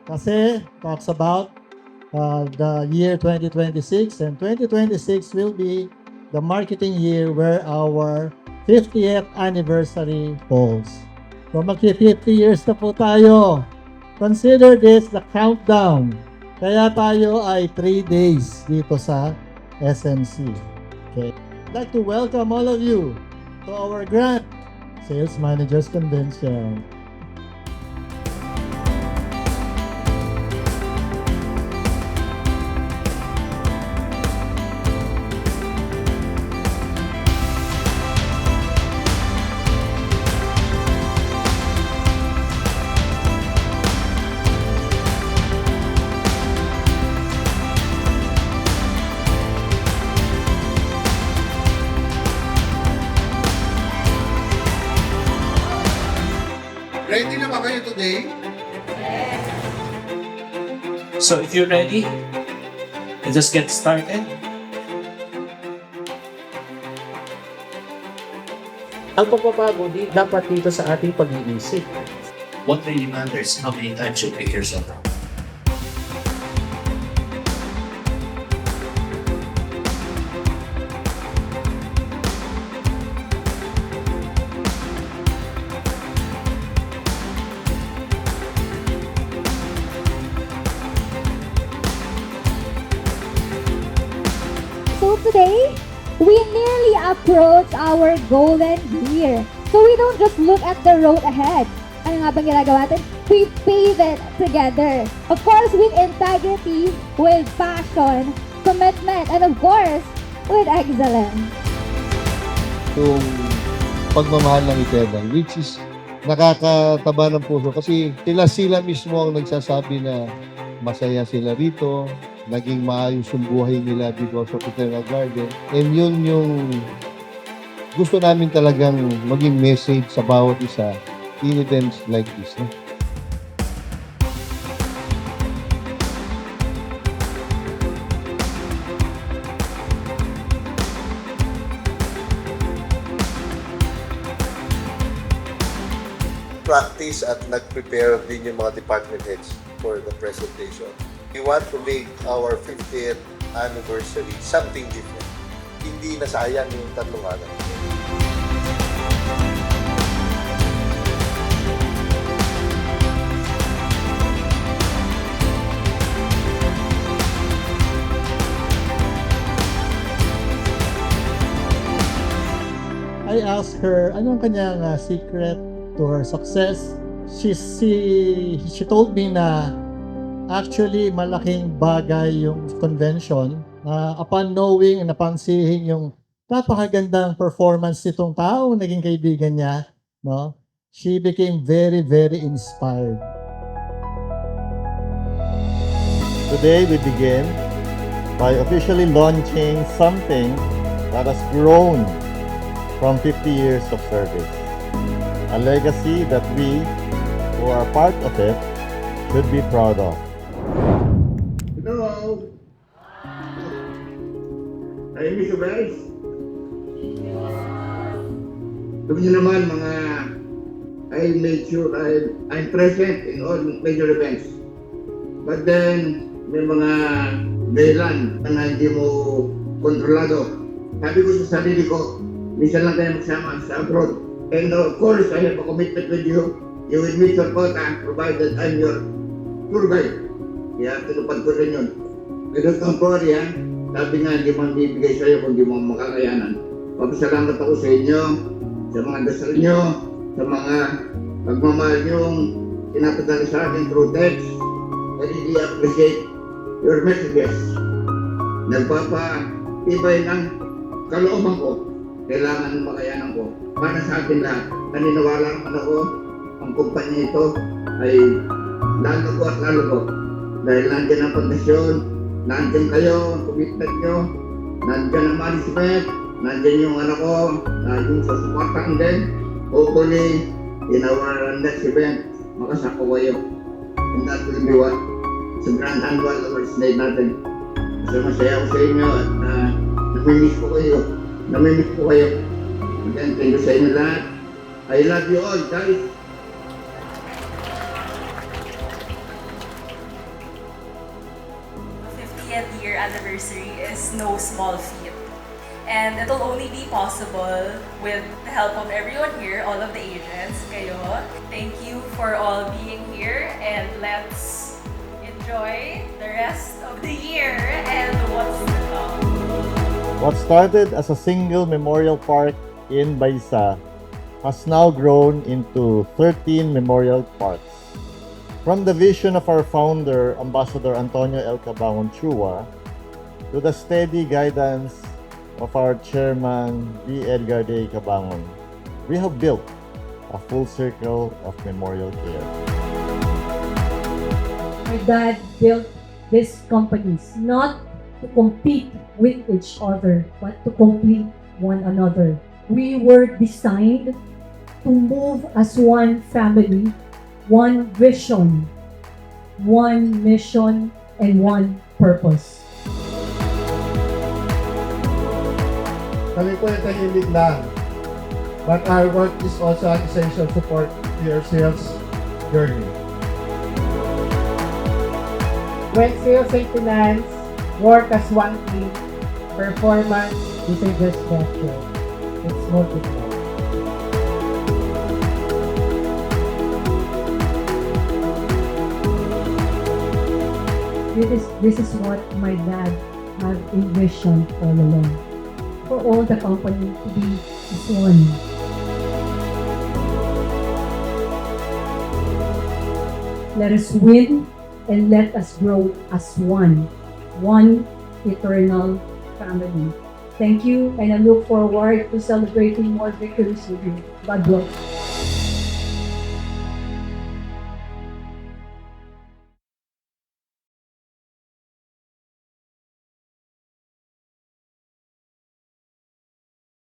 kasi talks about the year 2026, and 2026 will be the marketing year where our 50th anniversary falls. So magki-50 years na po tayo. Consider this the countdown. Kaya tayo ay 3 days dito sa SMC. Okay. I'd like to welcome all of you to our grand Sales Managers Convention. Ready na ba kayo today? So if you're ready, let's just get started. Ang pagbabago di dapat dito sa ating pag-iisip. What really matters, how many times you pick yourself up. So today, we nearly approach our golden year. So we don't just look at the road ahead. Ano nga bang ginagawa natin? We pave it together. Of course, with integrity, with passion, commitment, and of course, with excellence. Yung pagmamahal ng Eternal, which is nakakataba ng puso kasi sila mismo ang nagsasabi na masaya sila rito, naging maayos yung buhay nila because of Eternal Garden. And yun yung gusto namin talagang maging message sa bawat isa in events like this. Practice at nag-prepare din yung mga department heads for the presentation. We want to make our 50th anniversary something different. Hindi na sayang yung 3 araw. I asked her anong kanyang secret to her success. She told me na actually malaking bagay yung convention na upon knowing and napansihin yung napakagandang performance nitong tao naging kaibigan niya, no? She became very, very inspired. Today we begin by officially launching something that has grown from 50 years of service. A legacy that we, who are part of it, should be proud of. Hello! I miss you guys. Sabi niyo naman mga I made sure I'm present in all major events. But then, may mga dahilan na hindi mo kontrolado. Sabi ko sa sarili ko, minsan lang tayo magsama sa abroad. And of course, I have a commitment with you. You will meet your quota provided I'm your tour guide. Kaya tinupad ko rin yun. Pero don't worry ha, sabi nga hindi mo bibigay sa'yo kung di mo makakayanan. Papasalamat ako sa inyo, sa mga dasal nyo, sa mga pagmamahal nyong pinapadala sa akin through text. I really appreciate your messages. Nagpapatibay ng kalooban ko. Kailangan makayanan ko. Para sa atin lahat, naniniwala naman ako, ang kumpanya ito ay lalo ko. Dahil nandiyan ang pagdasyon, nandiyan kayo, ang commitment nyo, nandiyan ang management, nandiyan yung anak ko, yung sasuportahan din. Hopefully, in our next event, makasako kayo. And that will be what? Sa Grand Annual Awards Day natin. Kasi masaya ako sa inyo at namimiss ko kayo. Again, thank you sa inyo lahat. I love you all, guys. 50th year anniversary is no small feat. And it'll only be possible with the help of everyone here, all of the agents, kayo. Thank you for all being here, and let's enjoy the rest of the year and what's to come. What started as a single memorial park in Baisa has now grown into 13 memorial parks. From the vision of our founder, Ambassador Antonio L. Cabangon Chua, to the steady guidance of our chairman, B. Edgar Day Cabangon, we have built a full circle of memorial care. My dad built these companies not to compete with each other, but to complete one another. We were designed to move as one family, one vision, one mission, and one purpose. Kami po yung tahimik lang. But our work is also an essential support to your sales journey. When sales and finance work as one team, performance isn't just gesture, it's multiplied. This is what my dad had envisioned all along. For all the company to be as one. Let us win and let us grow as one eternal family. Thank you, and I look forward to celebrating more victories with you. God bless.